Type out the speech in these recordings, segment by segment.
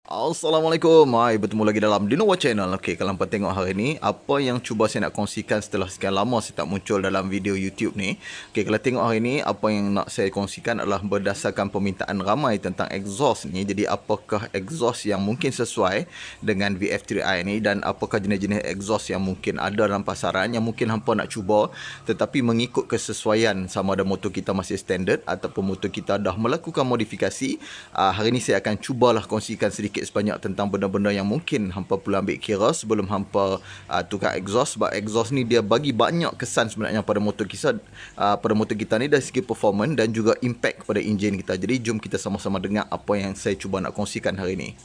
Assalamualaikum, hai, bertemu lagi dalam Dinowa Channel. Okey, kalau hampa tengok hari ni, apa yang cuba saya nak kongsikan setelah sekian lama saya tak muncul dalam video YouTube ni. Okey, kalau tengok hari ni, apa yang nak saya kongsikan adalah berdasarkan permintaan ramai tentang exhaust ni. Jadi, apakah exhaust yang mungkin sesuai dengan VF3i ni dan apakah jenis-jenis exhaust yang mungkin ada dalam pasaran yang mungkin hampa nak cuba tetapi mengikut kesesuaian sama ada motor kita masih standard ataupun motor kita dah melakukan modifikasi. Hari ni saya akan cubalah kongsikan sedikit sebanyak tentang benda-benda yang mungkin hampa perlu ambil kira sebelum hampa tukar exhaust, sebab exhaust ni dia bagi banyak kesan sebenarnya pada motor kita ni dari segi performance dan juga impact kepada enjin kita. Jadi jom kita sama-sama dengar apa yang saya cuba nak kongsikan hari ni.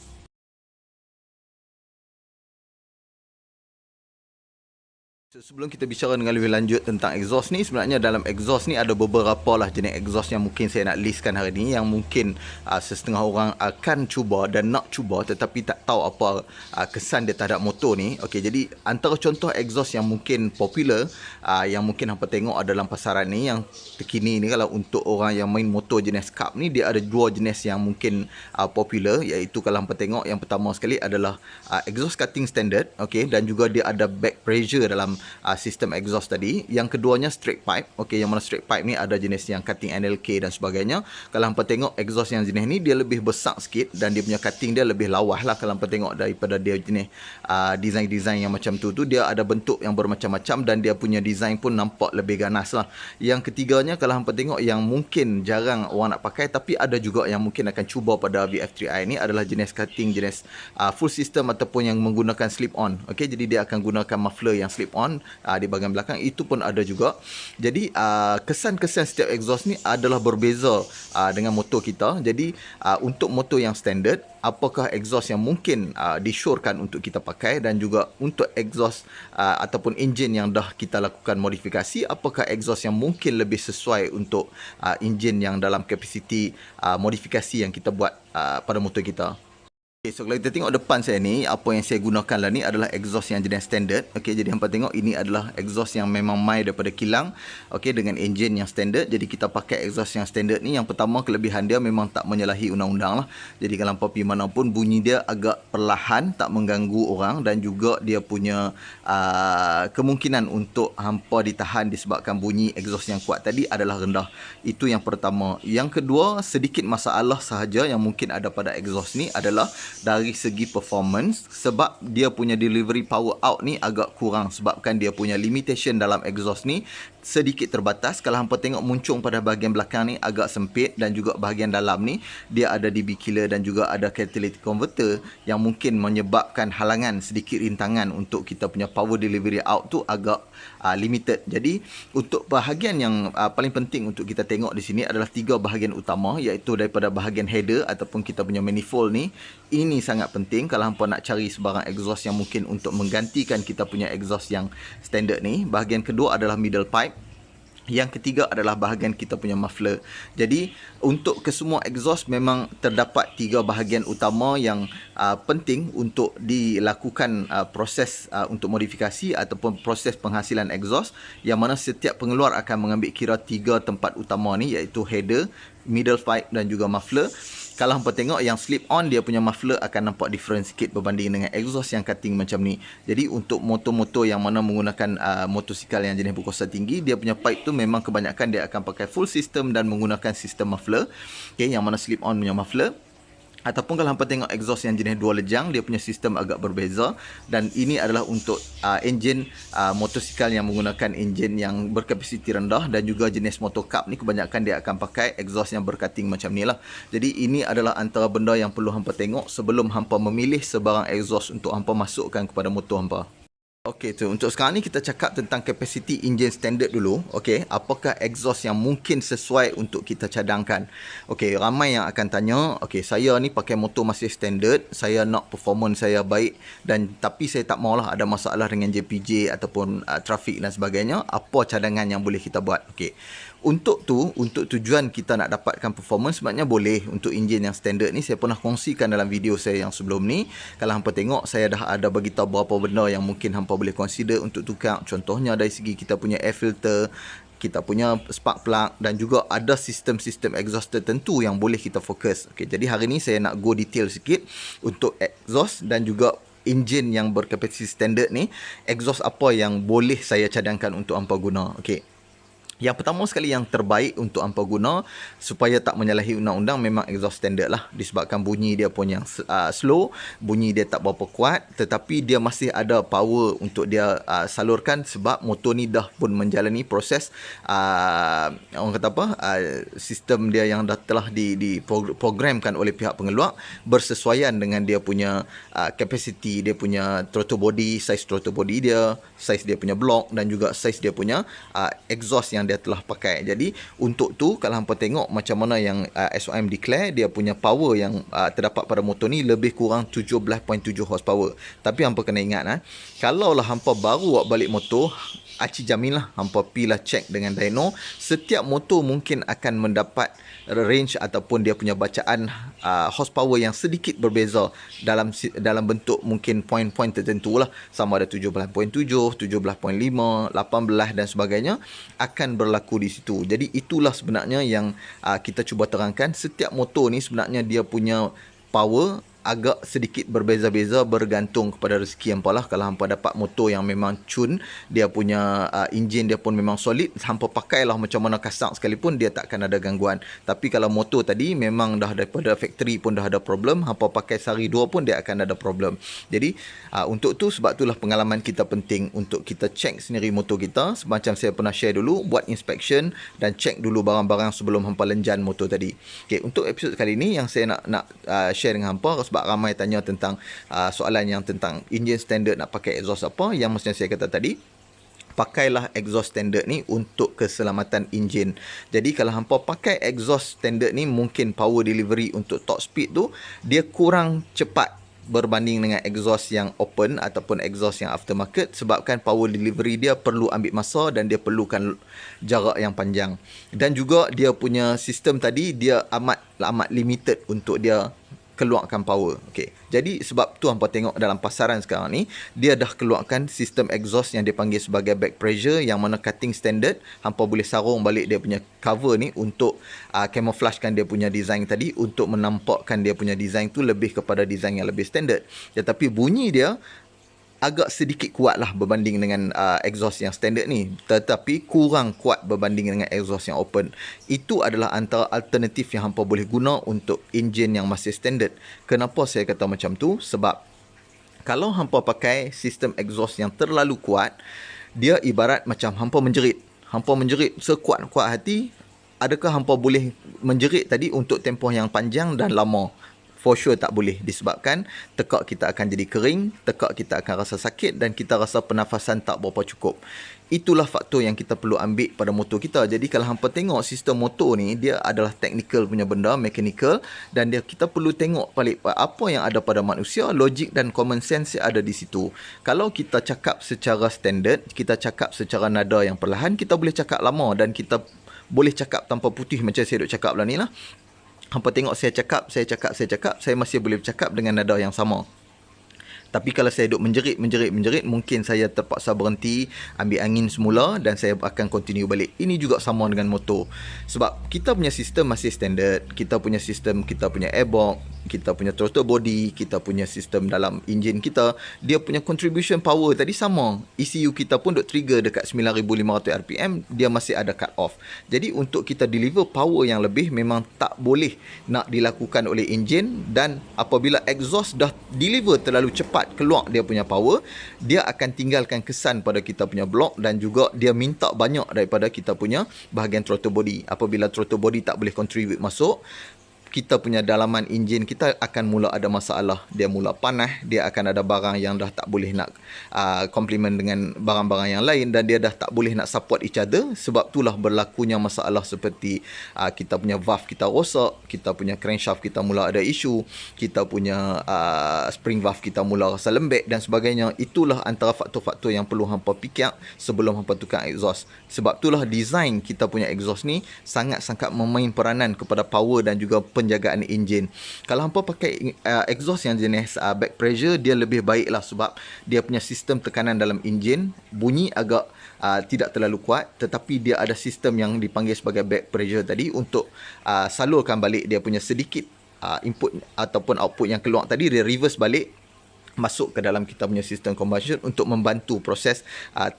Sebelum kita bicara dengan lebih lanjut tentang exhaust ni, sebenarnya dalam exhaust ni ada beberapa lah jenis exhaust yang mungkin saya nak listkan hari ni, yang mungkin setengah orang akan cuba dan nak cuba tetapi tak tahu apa kesan dia terhadap motor ni. Okey, jadi antara contoh exhaust yang mungkin popular, yang mungkin hampa tengok ada dalam pasaran ni yang terkini ni, kalau untuk orang yang main motor jenis cup ni, dia ada dua jenis yang mungkin popular, iaitu kalau hampa tengok yang pertama sekali adalah exhaust cutting standard, okey, dan juga dia ada back pressure dalam sistem exhaust tadi. Yang keduanya straight pipe. Okey, yang mana straight pipe ni ada jenis yang cutting NLK dan sebagainya. Kalau hampa tengok exhaust yang jenis ni, dia lebih besar sikit dan dia punya cutting dia lebih lawas lah. Kalau hampa tengok daripada dia jenis design-design yang macam tu, dia ada bentuk yang bermacam-macam dan dia punya design pun nampak lebih ganas lah. Yang ketiganya, kalau hampa tengok yang mungkin jarang orang nak pakai tapi ada juga yang mungkin akan cuba pada VF3i ni, adalah jenis cutting jenis full system ataupun yang menggunakan slip on. Okey, jadi dia akan gunakan muffler yang slip on di bahagian belakang, itu pun ada juga. Jadi kesan-kesan setiap exhaust ni adalah berbeza dengan motor kita. Jadi untuk motor yang standard, apakah exhaust yang mungkin disyorkan untuk kita pakai, dan juga untuk exhaust ataupun enjin yang dah kita lakukan modifikasi, apakah exhaust yang mungkin lebih sesuai untuk enjin yang dalam kapasiti modifikasi yang kita buat pada motor kita. Okay, so kalau kita tengok depan saya ni, apa yang saya gunakan lah ni adalah exhaust yang jenis standard. Okey, jadi hampa tengok ini adalah exhaust yang memang mai daripada kilang, okey, dengan enjin yang standard. Jadi kita pakai exhaust yang standard ni, yang pertama kelebihan dia memang tak menyalahi undang-undang lah. Jadi kalau hampa pergi mana pun, bunyi dia agak perlahan, tak mengganggu orang, dan juga dia punya kemungkinan untuk hampa ditahan disebabkan bunyi exhaust yang kuat tadi adalah rendah. Itu yang pertama. Yang kedua, sedikit masalah sahaja yang mungkin ada pada exhaust ni adalah dari segi performance, sebab dia punya delivery power out ni agak kurang sebabkan dia punya limitation dalam exhaust ni sedikit terbatas. Kalau hampa tengok muncung pada bahagian belakang ni agak sempit, dan juga bahagian dalam ni dia ada DB killer dan juga ada catalytic converter yang mungkin menyebabkan halangan, sedikit rintangan untuk kita punya power delivery out tu agak limited. Jadi untuk bahagian yang paling penting untuk kita tengok di sini adalah tiga bahagian utama, iaitu daripada bahagian header ataupun kita punya manifold ni. Ini sangat penting kalau hampa nak cari sebarang exhaust yang mungkin untuk menggantikan kita punya exhaust yang standard ni. Bahagian kedua adalah middle pipe. Yang ketiga adalah bahagian kita punya muffler. Jadi untuk kesemua exhaust memang terdapat tiga bahagian utama yang penting untuk dilakukan proses untuk modifikasi ataupun proses penghasilan exhaust, yang mana setiap pengeluar akan mengambil kira tiga tempat utama ni, iaitu header, middle pipe dan juga muffler. Kalau hampa tengok yang slip on, dia punya muffler akan nampak different sikit berbanding dengan exhaust yang cutting macam ni. Jadi untuk motor-motor yang mana menggunakan motosikal yang jenis berkuasa tinggi, dia punya pipe tu memang kebanyakan dia akan pakai full system dan menggunakan sistem muffler. Okay, yang mana slip on punya muffler. Ataupun kalau hampa tengok exhaust yang jenis dua lejang, dia punya sistem agak berbeza, dan ini adalah untuk enjin motosikal yang menggunakan enjin yang berkapasiti rendah, dan juga jenis motor cup ni kebanyakan dia akan pakai exhaust yang bercutting macam ni lah. Jadi ini adalah antara benda yang perlu hampa tengok sebelum hampa memilih sebarang exhaust untuk hampa masukkan kepada motor hampa. Okey, tu untuk sekarang ni kita cakap tentang kapasiti enjin standard dulu. Okey, apakah exhaust yang mungkin sesuai untuk kita cadangkan? Okey, ramai yang akan tanya, okey, saya ni pakai motor masih standard, saya nak performance saya baik, dan tapi saya tak maulah ada masalah dengan JPJ ataupun trafik dan sebagainya. Apa cadangan yang boleh kita buat? Okey. Untuk tujuan kita nak dapatkan performance, sebenarnya boleh untuk enjin yang standard ni. Saya pernah kongsikan dalam video saya yang sebelum ni. Kalau hampa tengok, saya dah ada beritahu beberapa benda yang mungkin hampa boleh consider untuk tukar. Contohnya dari segi kita punya air filter, kita punya spark plug dan juga ada sistem-sistem exhaust tertentu yang boleh kita fokus. Okey, jadi hari ni saya nak go detail sikit untuk exhaust dan juga enjin yang berkapasiti standard ni, exhaust apa yang boleh saya cadangkan untuk hangpa guna. Okey. Yang pertama sekali yang terbaik untuk hangpa guna supaya tak menyalahi undang-undang memang exhaust standard lah, disebabkan bunyi dia pun yang slow, bunyi dia tak berapa kuat tetapi dia masih ada power untuk dia salurkan sebab motor ni dah pun menjalani proses orang kata apa, sistem dia yang dah telah diprogramkan oleh pihak pengeluar bersesuaian dengan dia punya kapasiti, dia punya throttle body, size throttle body dia, size dia punya block dan juga size dia punya exhaust yang dia telah pakai. Jadi untuk tu kalau hampa tengok macam mana yang SOM declare dia punya power yang terdapat pada motor ni lebih kurang 17.7 horsepower. Tapi hampa kena ingat kalau lah hampa baru buat balik motor, Aci jamin lah hampa pilah check dengan dyno, setiap motor mungkin akan mendapat range ataupun dia punya bacaan horsepower yang sedikit berbeza dalam bentuk mungkin poin-poin tertentu lah, sama ada 17.7, 17.5, 18 dan sebagainya akan berlaku di situ. Jadi itulah sebenarnya yang kita cuba terangkan, setiap motor ni sebenarnya dia punya power agak sedikit berbeza-beza bergantung kepada rezeki hampa lah. Kalau hampa dapat motor yang memang cun, dia punya enjin dia pun memang solid, hampa pakailah macam mana kasar sekalipun dia tak akan ada gangguan. Tapi kalau motor tadi memang dah daripada factory pun dah ada problem, hampa pakai sehari dua pun dia akan ada problem. Jadi untuk tu sebab itulah pengalaman kita penting untuk kita check sendiri motor kita. Semacam saya pernah share dulu, buat inspection dan check dulu barang-barang sebelum hampa lenjan motor tadi. Okay, untuk episod kali ni yang saya nak share dengan hampa sebab ramai tanya tentang soalan yang tentang enjin standard nak pakai exhaust apa, yang mestinya saya kata tadi, pakailah exhaust standard ni untuk keselamatan enjin. Jadi kalau hampa pakai exhaust standard ni, mungkin power delivery untuk top speed tu dia kurang cepat berbanding dengan exhaust yang open ataupun exhaust yang aftermarket, sebabkan power delivery dia perlu ambil masa dan dia perlukan jarak yang panjang. Dan juga dia punya sistem tadi dia amat limited untuk dia keluarkan power. Okey. Jadi sebab tu hampa tengok dalam pasaran sekarang ni dia dah keluarkan sistem exhaust yang dipanggil sebagai back pressure, yang mana cutting standard, hampa boleh sarung balik dia punya cover ni untuk camouflagekan dia punya design tadi, untuk menampakkan dia punya design tu lebih kepada design yang lebih standard. Tetapi bunyi dia agak sedikit kuat lah berbanding dengan exhaust yang standard ni, tetapi kurang kuat berbanding dengan exhaust yang open. Itu adalah antara alternatif yang hampa boleh guna untuk enjin yang masih standard. Kenapa saya kata macam tu? Sebab kalau hampa pakai sistem exhaust yang terlalu kuat, dia ibarat macam hampa menjerit. Hampa menjerit sekuat-kuat hati, adakah hampa boleh menjerit tadi untuk tempoh yang panjang dan lama? For sure tak boleh, disebabkan tekak kita akan jadi kering, tekak kita akan rasa sakit dan kita rasa pernafasan tak berapa cukup. Itulah faktor yang kita perlu ambil pada motor kita. Jadi kalau hampa tengok sistem motor ni, dia adalah technical punya benda, mechanical, dan kita perlu tengok balik apa yang ada pada manusia, logik dan common sense yang ada di situ. Kalau kita cakap secara standard, kita cakap secara nada yang perlahan, kita boleh cakap lama dan kita boleh cakap tanpa putih macam saya duk cakap lah ni lah. Hampa tengok saya cakap, saya masih boleh bercakap dengan nada yang sama. Tapi kalau saya duk menjerit, mungkin saya terpaksa berhenti, ambil angin semula dan saya akan continue balik. Ini juga sama dengan motor. Sebab kita punya sistem masih standard, kita punya sistem, kita punya airbox, kita punya throttle body, kita punya sistem dalam enjin kita, dia punya contribution power tadi sama. ECU kita pun duk trigger dekat 9,500 RPM, dia masih ada cut off. Jadi untuk kita deliver power yang lebih, memang tak boleh nak dilakukan oleh enjin, dan apabila exhaust dah deliver terlalu cepat keluar dia punya power, dia akan tinggalkan kesan pada kita punya block dan juga dia minta banyak daripada kita punya bahagian throttle body. Apabila throttle body tak boleh contribute masuk, kita punya dalaman enjin kita akan mula ada masalah. Dia mula panas, dia akan ada barang yang dah tak boleh nak complement dengan barang-barang yang lain, dan dia dah tak boleh nak support each other. Sebab itulah berlakunya masalah seperti kita punya valve kita rosak, kita punya crankshaft kita mula ada isu, kita punya spring valve kita mula rasa lembek dan sebagainya. Itulah antara faktor-faktor yang perlu hampa fikir sebelum hampa tukar exhaust. Sebab itulah design kita punya exhaust ni sangat-sangat memain peranan kepada power dan juga penjagaan enjin. Kalau hampa pakai exhaust yang jenis back pressure, dia lebih baik lah sebab dia punya sistem tekanan dalam enjin bunyi agak tidak terlalu kuat, tetapi dia ada sistem yang dipanggil sebagai back pressure tadi untuk salurkan balik dia punya sedikit input ataupun output yang keluar tadi, dia reverse balik masuk ke dalam kita punya sistem combustion untuk membantu proses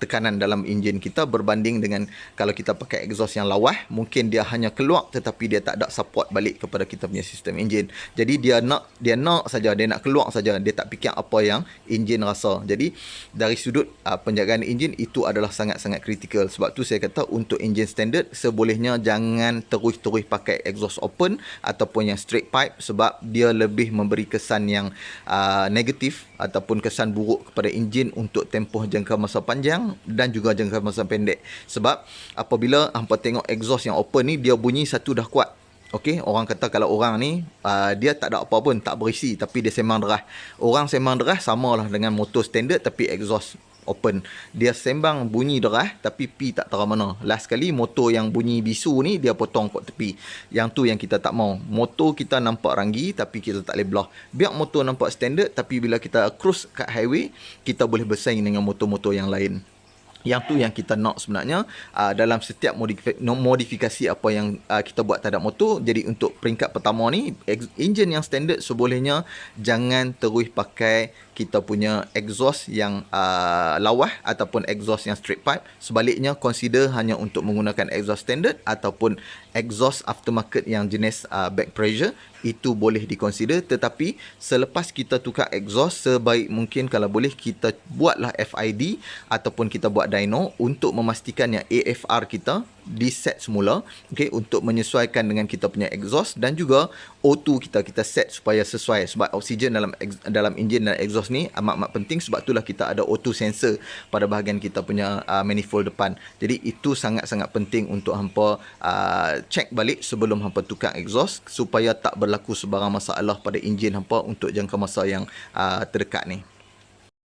tekanan dalam enjin kita, berbanding dengan kalau kita pakai exhaust yang lawah, mungkin dia hanya keluar tetapi dia tak ada support balik kepada kita punya sistem enjin. Jadi dia nak saja, dia nak keluar saja, dia tak fikir apa yang enjin rasa. Jadi dari sudut penjagaan enjin itu adalah sangat-sangat kritikal. Sebab tu saya kata untuk enjin standard sebolehnya jangan terus-terus pakai exhaust open ataupun yang straight pipe, sebab dia lebih memberi kesan yang negatif ataupun kesan buruk kepada enjin untuk tempoh jangka masa panjang dan juga jangka masa pendek. Sebab apabila hampa tengok exhaust yang open ni, dia bunyi satu dah kuat. Okey, orang kata kalau orang ni dia tak ada apa pun, tak berisi, tapi dia sembang derah. Orang sembang derah samalah dengan motor standard tapi exhaust open. Dia sembang bunyi derah tapi pi tak tahu mana. Last kali motor yang bunyi bisu ni dia potong kat tepi. Yang tu yang kita tak mau. Motor kita nampak ranggi tapi kita tak boleh belah. Biar motor nampak standard tapi bila kita cruise kat highway, kita boleh bersaing dengan motor-motor yang lain. Yang tu yang kita nak sebenarnya dalam setiap modifikasi apa yang kita buat terhadap motor. Jadi untuk peringkat pertama ni, enjin yang standard sebolehnya jangan terus pakai kita punya exhaust yang lawah ataupun exhaust yang straight pipe. Sebaliknya consider hanya untuk menggunakan exhaust standard ataupun exhaust aftermarket yang jenis back pressure. Itu boleh dikonsider, tetapi selepas kita tukar exhaust, sebaik mungkin kalau boleh kita buatlah FID ataupun kita buat dyno untuk memastikan yang AFR kita di-set semula, okay, untuk menyesuaikan dengan kita punya exhaust, dan juga O2 kita set supaya sesuai, sebab oksigen dalam enjin dan exhaust ni amat-amat penting. Sebab itulah kita ada O2 sensor pada bahagian kita punya manifold depan. Jadi itu sangat-sangat penting untuk hampa check balik sebelum hampa tukar exhaust supaya tak berlaku sebarang masalah pada enjin hampa untuk jangka masa yang terdekat ni.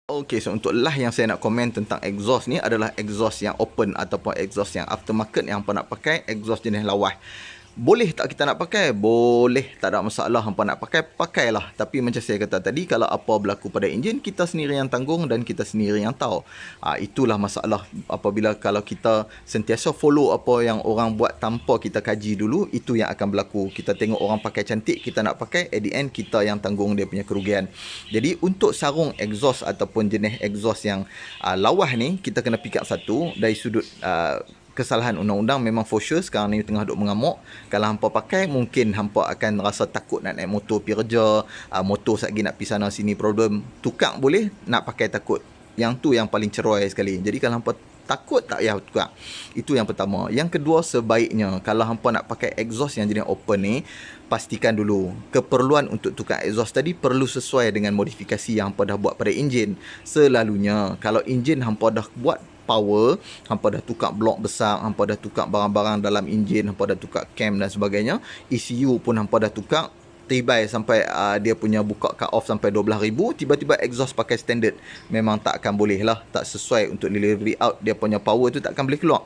Okey, so untuk lah yang saya nak komen tentang exhaust ni adalah exhaust yang open ataupun exhaust yang aftermarket yang hampa nak pakai, exhaust jenis lawah. Boleh tak kita nak pakai? Boleh, tak ada masalah. Hampa nak pakai, pakailah. Tapi macam saya kata tadi, kalau apa berlaku pada enjin, kita sendiri yang tanggung dan kita sendiri yang tahu. Itulah masalah apabila kalau kita sentiasa follow apa yang orang buat tanpa kita kaji dulu, itu yang akan berlaku. Kita tengok orang pakai cantik, kita nak pakai, at the end kita yang tanggung dia punya kerugian. Jadi untuk sarung exhaust ataupun jenis exhaust yang lawah ni, kita kena pick up satu dari sudut kesalahan undang-undang. Memang for sure sekarang ni tengah duk mengamuk. Kalau hampa pakai, mungkin hampa akan rasa takut nak naik motor pergi kerja, motor satgi nak pergi sana sini problem. Tukar boleh, nak pakai takut. Yang tu yang paling ceroy sekali. Jadi kalau hampa takut, tak payah tukar. Itu yang pertama. Yang kedua, sebaiknya kalau hampa nak pakai exhaust yang jenis open ni, pastikan dulu keperluan untuk tukar exhaust tadi perlu sesuai dengan modifikasi yang hampa dah buat pada enjin. Selalunya kalau enjin hampa dah buat power, hampa dah tukar blok besar, hampa dah tukar barang-barang dalam enjin, hampa dah tukar cam dan sebagainya, ECU pun hampa dah tukar, tibai sampai dia punya buka cut off sampai 12,000, tiba-tiba exhaust pakai standard, memang tak akan boleh lah, tak sesuai untuk delivery out, dia punya power tu tak akan boleh keluar.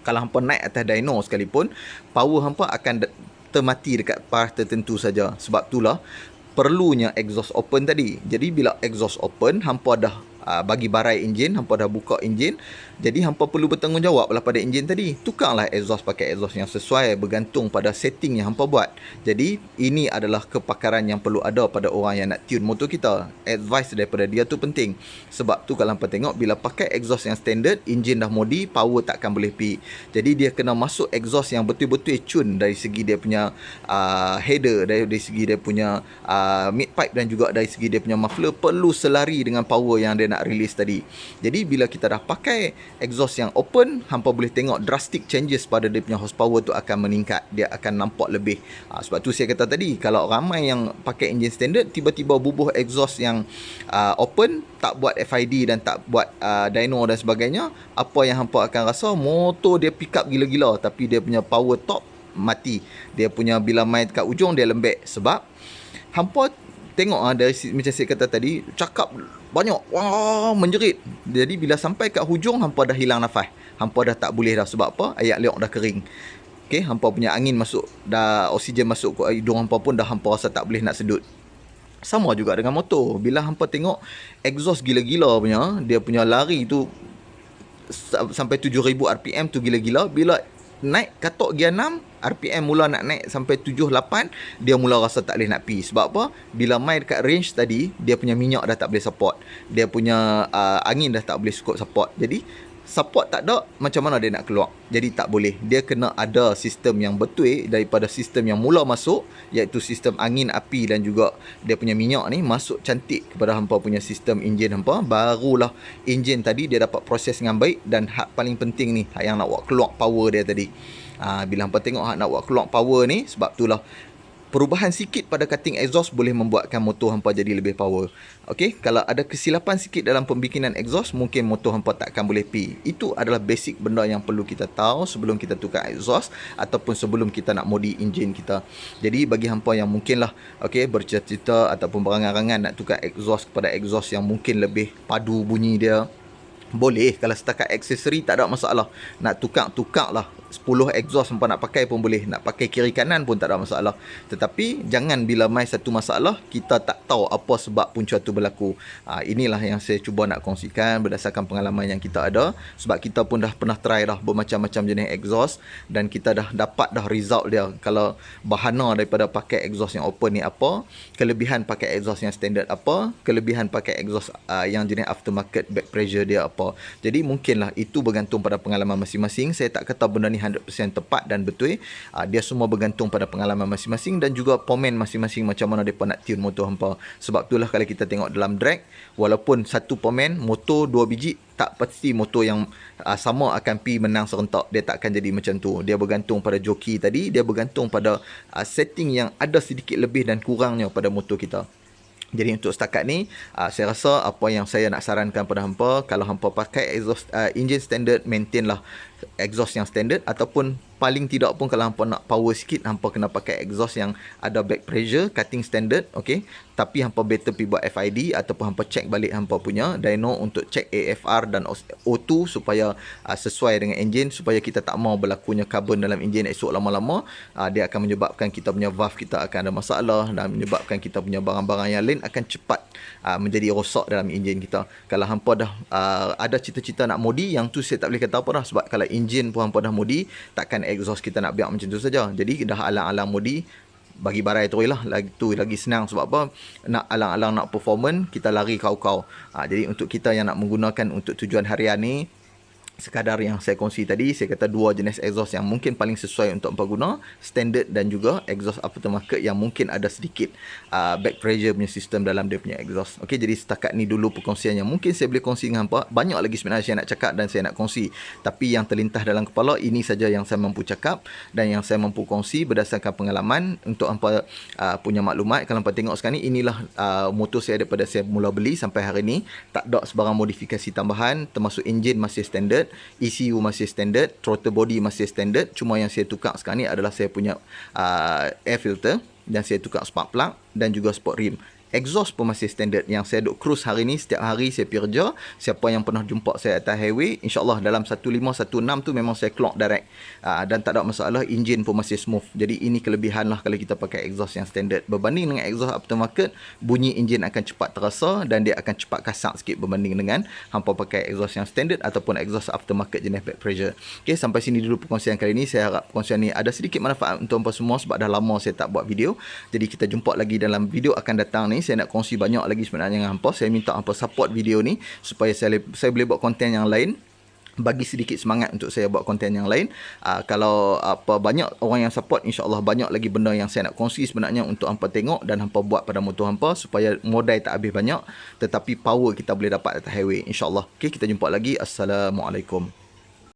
Kalau hampa naik atas dyno sekalipun, power hampa akan termati dekat parah tertentu saja. Sebab itulah perlunya exhaust open tadi. Jadi bila exhaust open, hampa dah bagi barai enjin, hampa dah buka enjin, jadi hampa perlu bertanggungjawab lah pada enjin tadi. Tukarlah exhaust pakai exhaust yang sesuai bergantung pada setting yang hampa buat. Jadi ini adalah kepakaran yang perlu ada pada orang yang nak tune motor kita. Advice daripada dia tu penting. Sebab tu kalau hampa tengok, bila pakai exhaust yang standard, enjin dah modi, power takkan boleh pergi. Jadi dia kena masuk exhaust yang betul-betul tune dari segi dia punya header, dari segi dia punya mid pipe, dan juga dari segi dia punya muffler perlu selari dengan power yang dia nak release tadi. Jadi bila kita dah pakai exhaust yang open, hampa boleh tengok drastic changes pada dia punya horsepower tu akan meningkat, dia akan nampak lebih. Sebab tu saya kata tadi, kalau ramai yang pakai engine standard, tiba-tiba bubuh exhaust yang open, tak buat FID dan tak buat dyno dan sebagainya, apa yang hampa akan rasa, motor dia pick up gila-gila tapi dia punya power top mati. Dia punya bila main kat ujung dia lembek. Sebab hampa tengok dari macam saya kata tadi, cakap banyak, wah, menjerit. Jadi bila sampai kat hujung, hampa dah hilang nafas, hampa dah tak boleh dah. Sebab apa? Ayak liok dah kering. Okey, hampa punya angin masuk, dah oksigen masuk ke hidung hampa pun dah hampa rasa tak boleh nak sedut. Sama juga dengan motor. Bila hampa tengok exhaust gila-gila punya, dia punya lari tu sampai 7,000 RPM tu gila-gila. Bila naik katok gear 6, RPM mula nak naik sampai 7, 8, dia mula rasa tak boleh nak pi. Sebab apa? Bila main dekat range tadi, dia punya minyak dah tak boleh support. Dia punya angin dah tak boleh cukup support. Jadi support tak ada, macam mana dia nak keluar? Jadi tak boleh. Dia kena ada sistem yang betul daripada sistem yang mula masuk, iaitu sistem angin, api dan juga dia punya minyak ni masuk cantik kepada hampa punya sistem enjin hampa. Barulah enjin tadi dia dapat proses dengan baik. Dan hak paling penting ni, hak yang nak buat keluar power dia tadi. Bila hampa tengok hak nak buat keluar power ni, sebab itulah perubahan sikit pada cutting exhaust boleh membuatkan motor hampa jadi lebih power. Okey, kalau ada kesilapan sikit dalam pembikinan exhaust, mungkin motor hampa takkan boleh pi. Itu adalah basic benda yang perlu kita tahu sebelum kita tukar exhaust ataupun sebelum kita nak modi enjin kita. Jadi bagi hampa yang mungkinlah okey bercita-cita ataupun berangan-angan nak tukar exhaust kepada exhaust yang mungkin lebih padu bunyi dia, boleh. Kalau setakat aksesori tak ada masalah. Nak tukar lah 10 exhaust hampa nak pakai pun boleh. Nak pakai kiri kanan pun tak ada masalah. Tetapi jangan bila mai satu masalah, kita tak tahu apa sebab punca tu berlaku. Inilah yang saya cuba nak kongsikan berdasarkan pengalaman yang kita ada. Sebab kita pun dah pernah try dah bermacam-macam jenis exhaust. Dan kita dah dapat dah result dia. Kalau bahana daripada pakai exhaust yang open ni apa, kelebihan pakai exhaust yang standard apa, kelebihan pakai exhaust yang jenis aftermarket back pressure dia apa. Jadi mungkinlah itu bergantung pada pengalaman masing-masing. Saya tak kata benda ni 100% tepat dan betul. Dia semua bergantung pada pengalaman masing-masing dan juga pomen masing-masing macam mana mereka nak tune motor hampa. Sebab itulah kalau kita tengok dalam drag, walaupun satu pomen motor 2 biji, tak pasti motor yang sama akan pi menang serentak. Dia tak akan jadi macam tu. Dia bergantung pada joki tadi, dia bergantung pada setting yang ada sedikit lebih dan kurangnya pada motor kita. Jadi untuk setakat ni, saya rasa apa yang saya nak sarankan pada hampa, kalau hampa pakai exhaust engine standard, maintainlah exhaust yang standard, ataupun paling tidak pun kalau hampa nak power sikit, hampa kena pakai exhaust yang ada back pressure, cutting standard, okey. Tapi hampa better pergi buat FID ataupun hampa check balik hampa punya dyno untuk check AFR dan O2 supaya sesuai dengan enjin, supaya kita tak mau berlakunya carbon dalam enjin esok lama-lama. Dia akan menyebabkan kita punya valve kita akan ada masalah dan menyebabkan kita punya barang-barang yang lain akan cepat menjadi rosak dalam enjin kita. Kalau hampa dah ada cita-cita nak modi, yang tu saya tak boleh kata apa dah, sebab kalau enjin pun hampa dah modi, takkan exhaust kita nak biar macam tu saja. Jadi dah alang-alang modi, bagi barai terus lah, lagi senang. Sebab apa? Nak alang-alang nak performance, kita lari kau-kau. Jadi untuk kita yang nak menggunakan untuk tujuan harian ni, sekadar yang saya kongsi tadi, saya kata dua jenis exhaust yang mungkin paling sesuai untuk pengguna, standard dan juga exhaust aftermarket yang mungkin ada sedikit back pressure punya sistem dalam dia punya exhaust. Okey, jadi setakat ni dulu perkongsian yang mungkin saya boleh kongsi dengan hampa. Banyak lagi sebenarnya saya nak cakap dan saya nak kongsi, tapi yang terlintas dalam kepala ini saja yang saya mampu cakap dan yang saya mampu kongsi berdasarkan pengalaman untuk hampa punya maklumat. Kalau hampa tengok sekarang ni, inilah motor saya daripada saya mula beli sampai hari ni. Tak ada sebarang modifikasi tambahan, termasuk enjin masih standard, ECU masih standard, throttle body masih standard. Cuma yang saya tukar sekarang ni adalah saya punya air filter, dan saya tukar spark plug dan juga sport rim. Exhaust pun masih standard. Yang saya duk cruise hari ni, setiap hari saya pergi kerja. Siapa yang pernah jumpa saya atas highway, InsyaAllah dalam 1516 tu memang saya clock direct. Dan tak ada masalah, engine pun masih smooth. Jadi ini kelebihan lah kalau kita pakai exhaust yang standard. Berbanding dengan exhaust aftermarket, bunyi engine akan cepat terasa dan dia akan cepat kasar sikit berbanding dengan hampa pakai exhaust yang standard ataupun exhaust aftermarket jenis back pressure. Okay, sampai sini dulu perkongsian kali ini. Saya harap perkongsian ni ada sedikit manfaat untuk hampa semua, sebab dah lama saya tak buat video. Jadi kita jumpa lagi dalam video akan datang ni. Saya nak kongsi banyak lagi sebenarnya dengan hampa. Saya minta hampa support video ni supaya saya boleh buat konten yang lain, bagi sedikit semangat untuk saya buat konten yang lain. Kalau banyak orang yang support, insya-Allah banyak lagi benda yang saya nak kongsi sebenarnya untuk hampa tengok dan hampa buat pada motor hampa, supaya modal tak habis banyak tetapi power kita boleh dapat atas highway, insya-Allah. Okey, kita jumpa lagi. Assalamualaikum.